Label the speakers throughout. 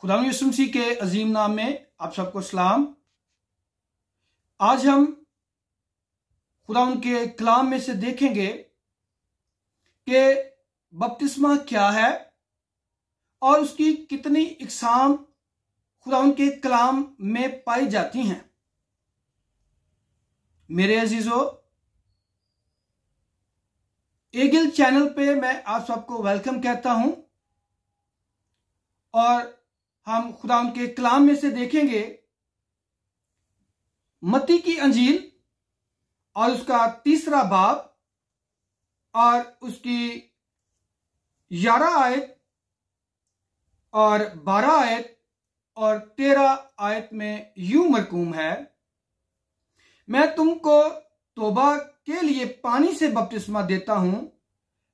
Speaker 1: खुदा यीशु मसीह के अजीम नाम में आप सबको सलाम। आज हम खुदा के कलाम में से देखेंगे कि बपतिस्मा क्या है और उसकी कितनी इकसाम खुदा के कलाम में पाई जाती हैं। मेरे अजीजों, एगिल चैनल पे मैं आप सबको वेलकम कहता हूं और हम खुदा के कलाम में से देखेंगे मत्ती की अंजील और उसका 3रा बाब और उसकी 11 आयत और 12 आयत और 13 आयत में यूं मरकूम है, मैं तुमको तौबा के लिए पानी से बपतिस्मा देता हूं,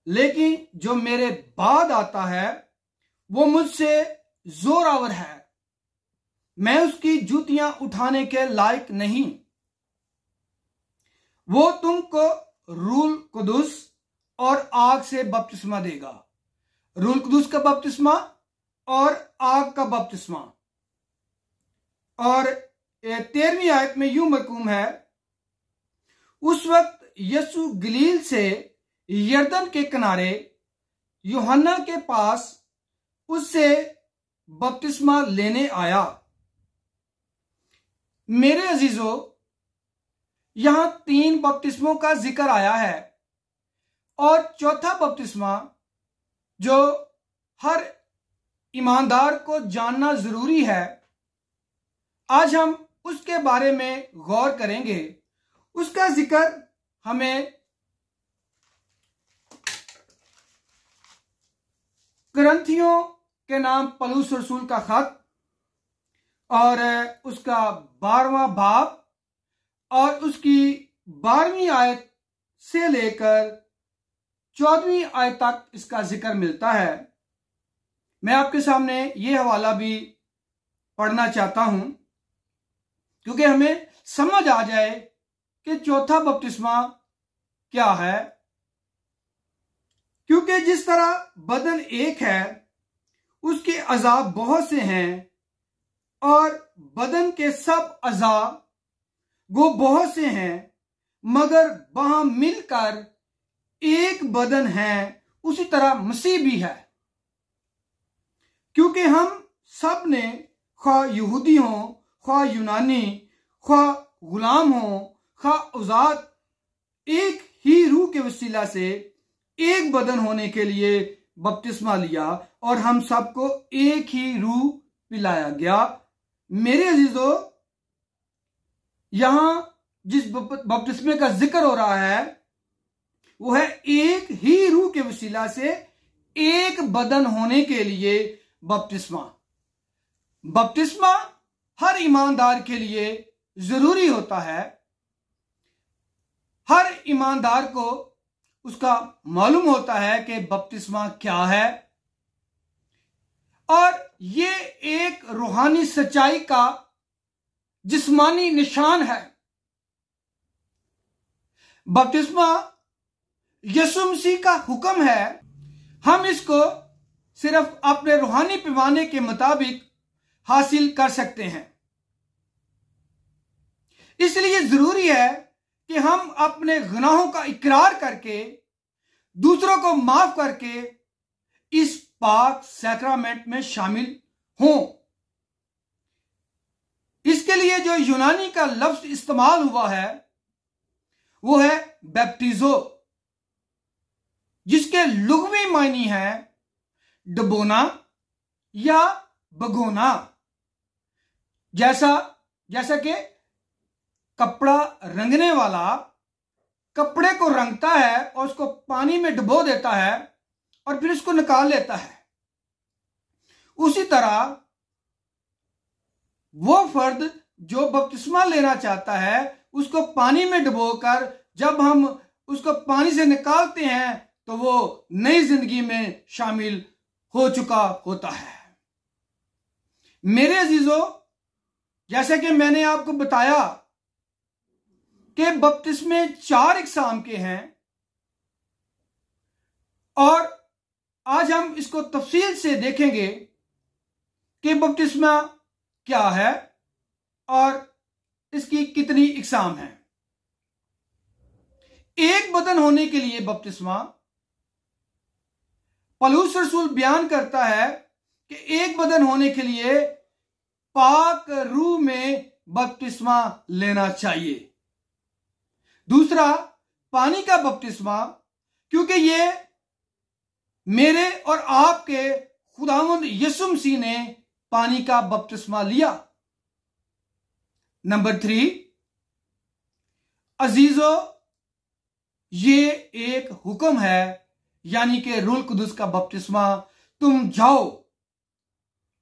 Speaker 1: लेकिन जो मेरे बाद आता है वो मुझसे जोरावर है, मैं उसकी जूतियां उठाने के लायक नहीं। वो तुमको रूल कुदुस और आग से बपतिस्मा देगा। रूल कुदुस का बपतिस्मा और आग का बपतिस्मा। और 13वीं आयत में यूं मरकूम है, उस वक्त यीशु गलील से यरदन के किनारे यूहन्ना के पास उससे बपतिस्मा लेने आया। मेरे अजीजों, यहां 3 बपतिस्मों का जिक्र आया है और चौथा बपतिस्मा जो हर ईमानदार को जानना जरूरी है, आज हम उसके बारे में गौर करेंगे। उसका जिक्र हमें कुरिन्थियों के नाम पौलुस रसूल का खत और उसका 12वां बाब और उसकी 12वीं आयत से लेकर 14वीं आयत तक इसका जिक्र मिलता है। मैं आपके सामने ये हवाला भी पढ़ना चाहता हूं क्योंकि हमें समझ आ जाए कि चौथा बपतिस्मा क्या है। क्योंकि जिस तरह बदन एक है, उसके अज़ा बहुत से हैं और बदन के सब अज़ा वो बहुत से हैं, मगर वहां मिलकर एक बदन है। उसी तरह मसीह भी है, क्योंकि हम सब ने ख्वाह यहूदी हो, ख्वाह यूनानी, ख्वाह गुलाम हो, ख्वाह आजाद, एक ही रूह के वसीला से एक बदन होने के लिए बपतिस्मा लिया और हम सबको एक ही रूह पिलाया गया। मेरे अजीजों, यहां जिस बपतिस्मे का जिक्र हो रहा है वो है एक ही रूह के वसीला से एक बदन होने के लिए बपतिस्मा। बपतिस्मा हर ईमानदार के लिए जरूरी होता है। हर ईमानदार को उसका मालूम होता है कि बपतिस्मा क्या है और ये एक रूहानी सच्चाई का जिस्मानी निशान है। बपतिस्मा यीशु मसीह का हुक्म है। हम इसको सिर्फ अपने रूहानी पैमाने के मुताबिक हासिल कर सकते हैं। इसलिए जरूरी है कि हम अपने गुनाहों का इकरार करके दूसरों को माफ करके इस पाक सैक्रामेंट में शामिल हों। इसके लिए जो यूनानी का लफ्ज इस्तेमाल हुआ है वो है बैप्टिजो, जिसके लुगवी मायनी है डबोना या भगोना। जैसा कि कपड़ा रंगने वाला कपड़े को रंगता है और उसको पानी में डुबो देता है और फिर उसको निकाल लेता है, उसी तरह वो फर्द जो बपतिस्मा लेना चाहता है उसको पानी में डुबोकर जब हम उसको पानी से निकालते हैं तो वो नई जिंदगी में शामिल हो चुका होता है। मेरे अजीजों, जैसे कि मैंने आपको बताया कि बपतिस्मे 4 इकसाम के हैं और आज हम इसको तफसील से देखेंगे कि बपतिस्मा क्या है और इसकी कितनी इकसाम है। एक बदन होने के लिए बपतिस्मा, पौलुस रसूल बयान करता है कि एक बदन होने के लिए पाक रूह में बपतिस्मा लेना चाहिए। दूसरा, पानी का बपतिस्मा, क्योंकि ये मेरे और आपके खुदावंद यीशु मसीह ने पानी का बपतिस्मा लिया। नंबर 3, अजीजो, ये एक हुक्म है, यानी कि रूह कुदुस का बपतिस्मा। तुम जाओ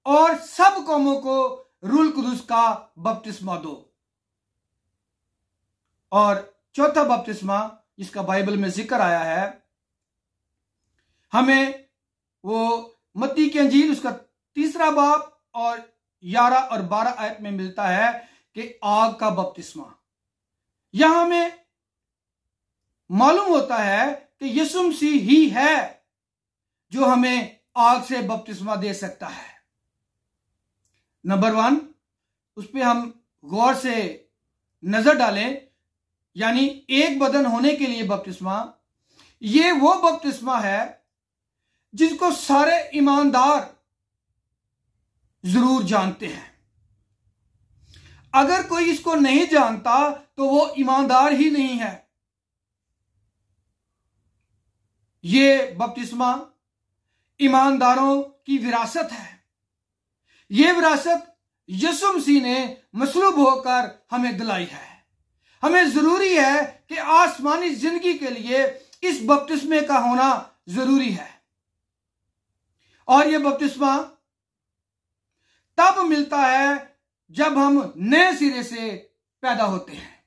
Speaker 1: और सब कौमों को रूह कुदुस का बपतिस्मा दो। और चौथा बपतिस्मा जिसका बाइबल में जिक्र आया है, हमें वो मत्ती की अंजील उसका 3 बाब और 11 और 12 आयत में मिलता है कि आग का बपतिस्मा। यहां हमें मालूम होता है कि यीशु मसीह ही है जो हमें आग से बपतिस्मा दे सकता है। नंबर 1, उस पर हम गौर से नजर डालें, यानी एक बदन होने के लिए बपतिस्मा। ये वो बपतिस्मा है जिसको सारे ईमानदार जरूर जानते हैं। अगर कोई इसको नहीं जानता तो वो ईमानदार ही नहीं है। ये बपतिस्मा ईमानदारों की विरासत है। ये विरासत यीशु मसीह ने मसलूब होकर हमें दिलाई है। हमें जरूरी है कि आसमानी जिंदगी के लिए इस बपतिस्मे का होना जरूरी है। और यह बपतिस्मा तब मिलता है जब हम नए सिरे से पैदा होते हैं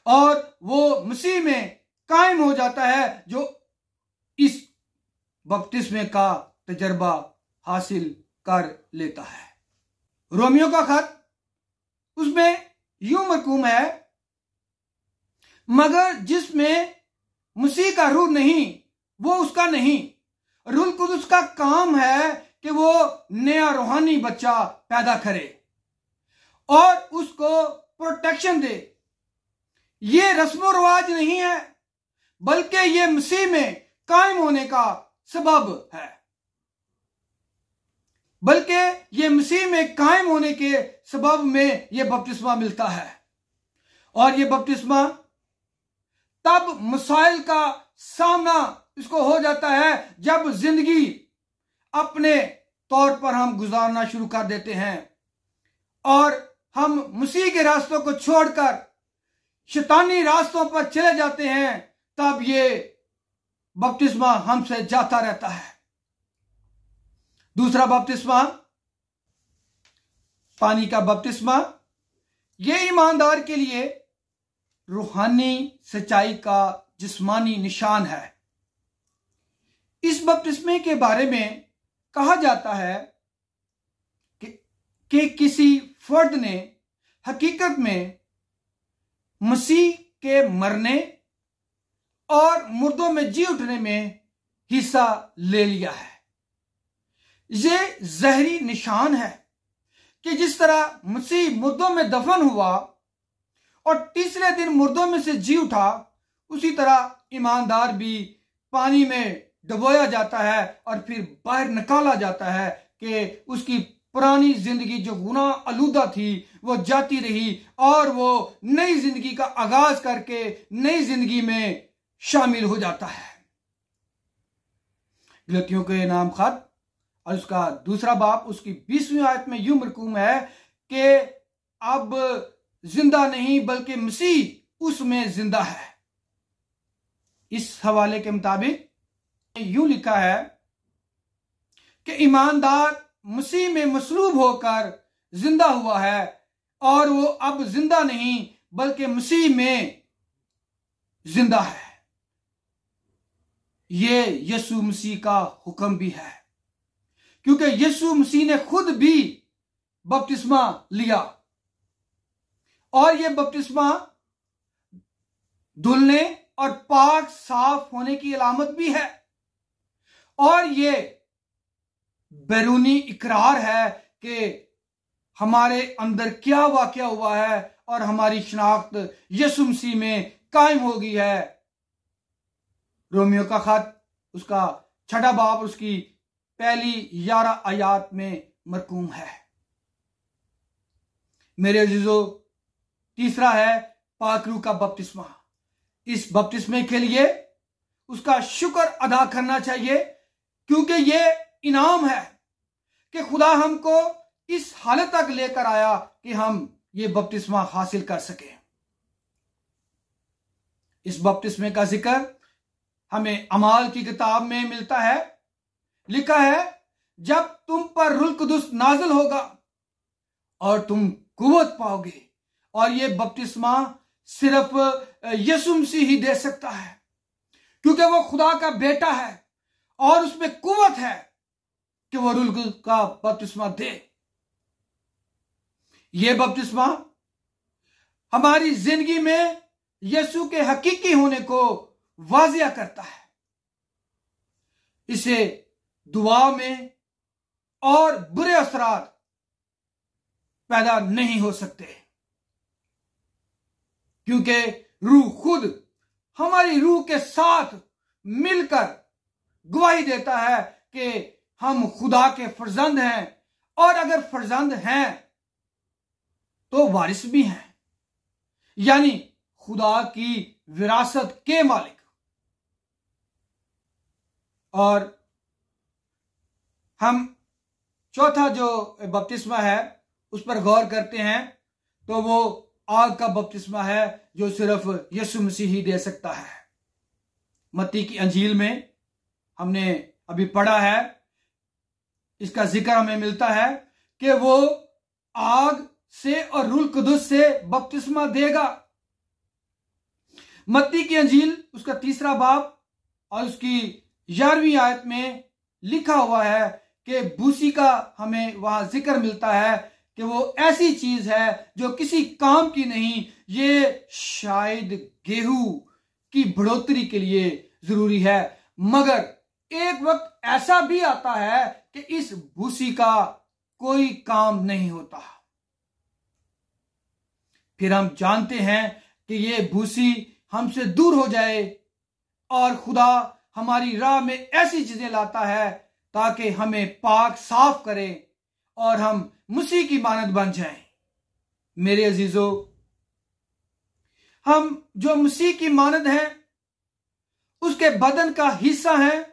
Speaker 1: और वो मसीह में कायम हो जाता है, जो इस बपतिस्मे का तजर्बा हासिल कर लेता है। रोमियो का खत, उसमें यूं मरकूम है, मगर जिसमें मसीह का रूह नहीं वो उसका नहीं। रूह कुदुस का काम है कि वो नया रूहानी बच्चा पैदा करे और उसको प्रोटेक्शन दे। ये रस्मो रिवाज नहीं है, बल्कि ये मसीह में कायम होने का सबब है। बल्कि ये मसीह में कायम होने के सबब में ये बपतिस्मा मिलता है। और ये बपतिस्मा तब मसाइल का सामना इसको हो जाता है जब जिंदगी अपने तौर पर हम गुजारना शुरू कर देते हैं और हम मसीह के रास्तों को छोड़कर शैतानी रास्तों पर चले जाते हैं। तब ये बपतिस्मा हमसे जाता रहता है। दूसरा बपतिस्मा, पानी का बपतिस्मा, ये ईमानदार के लिए रूहानी सच्चाई का जिस्मानी निशान है। इस बपतिस्मे के बारे में कहा जाता है कि किसी फर्द ने हकीकत में मसीह के मरने और मुर्दों में जी उठने में हिस्सा ले लिया है। ये जहरी निशान है कि जिस तरह मसीह मुर्दों में दफन हुआ और तीसरे दिन मुर्दों में से जी उठा, उसी तरह ईमानदार भी पानी में डुबोया जाता है और फिर बाहर निकाला जाता है कि उसकी पुरानी जिंदगी जो गुनाह आलूदा थी वो जाती रही और वो नई जिंदगी का आगाज करके नई जिंदगी में शामिल हो जाता है। गलतियों के नाम खत और उसका 2 बाब उसकी 20वीं आयत में यूं मरकूम है कि अब जिंदा नहीं बल्कि मसीह उसमें जिंदा है। इस हवाले के मुताबिक यूं लिखा है कि ईमानदार मसीह में मसलूब होकर जिंदा हुआ है और वो अब जिंदा नहीं बल्कि मसीह में जिंदा है। ये यीशु मसीह का हुक्म भी है, क्योंकि यीशु मसीह ने खुद भी बपतिस्मा लिया और ये बपतिस्मा धुलने और पाक साफ होने की अलामत भी है और ये बैरूनी इकरार है कि हमारे अंदर क्या वाकया हुआ है और हमारी शनाख्त यीशु मसीह में कायम हो गई है। रोमियो का खत उसका 6 बाब उसकी पहली 11 आयात में मरकूम है। मेरे अजीजों, तीसरा है पाक रूह का बपतिस्मा। इस बपतिस्मे के लिए उसका शुक्र अदा करना चाहिए, क्योंकि ये इनाम है कि खुदा हमको इस हालत तक लेकर आया कि हम ये बपतिस्मा हासिल कर सके। इस बपतिस्मे का जिक्र हमें अमाल की किताब में मिलता है। लिखा है, जब तुम पर रूह कुदुस नाजिल होगा और तुम कुव्वत पाओगे। और ये बपतिस्मा सिर्फ यीशु मसीह ही दे सकता है, क्योंकि वो खुदा का बेटा है और उसमें कुव्वत है कि वो रूह का बपतिस्मा दे। ये बपतिस्मा हमारी जिंदगी में यीशु के हकीकी होने को वाजिया करता है। इसे दुआ में और बुरे असरात पैदा नहीं हो सकते, क्योंकि रूह खुद हमारी रूह के साथ मिलकर गवाही देता है कि हम खुदा के फर्जंद हैं, और अगर फर्जंद हैं तो वारिस भी हैं, यानी खुदा की विरासत के मालिक। और हम चौथा जो बपतिस्मा है उस पर गौर करते हैं, तो वो आग का बपतिस्मा है, जो सिर्फ यीशु मसीह ही दे सकता है। मत्ती की अंजील में हमने अभी पढ़ा है, इसका जिक्र हमें मिलता है कि वो आग से और रूह कुदुस से बपतिस्मा देगा। मत्ती की अंजील उसका 3 बाब और उसकी 11वीं आयत में लिखा हुआ है कि भूसी का हमें वहां जिक्र मिलता है कि वो ऐसी चीज है जो किसी काम की नहीं, ये शायद गेहूं की बढ़ोतरी के लिए जरूरी है, मगर एक वक्त ऐसा भी आता है कि इस भूसी का कोई काम नहीं होता। फिर हम जानते हैं कि ये भूसी हमसे दूर हो जाए और खुदा हमारी राह में ऐसी चीजें लाता है ताकि हमें पाक साफ करे और हम मसीह की मानद बन जाएं। मेरे अजीजों, हम जो मसीह की मानद हैं उसके बदन का हिस्सा हैं,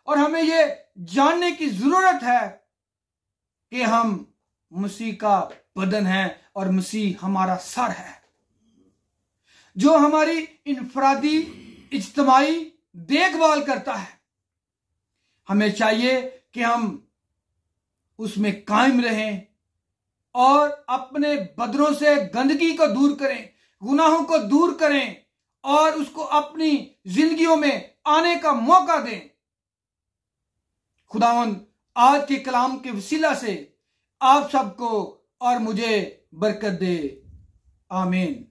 Speaker 1: और हमें यह जानने की जरूरत है कि हम मसीह का बदन है और मसीह हमारा सर है, जो हमारी इनफरादी इज्तिमाई देखभाल करता है। हमें चाहिए कि हम उसमें कायम रहें और अपने बदनों से गंदगी को दूर करें, गुनाहों को दूर करें और उसको अपनी जिंदगियों में आने का मौका दें। खुदावंद आज के कलाम के वसीला से आप सबको और मुझे बरकत दे। आमीन।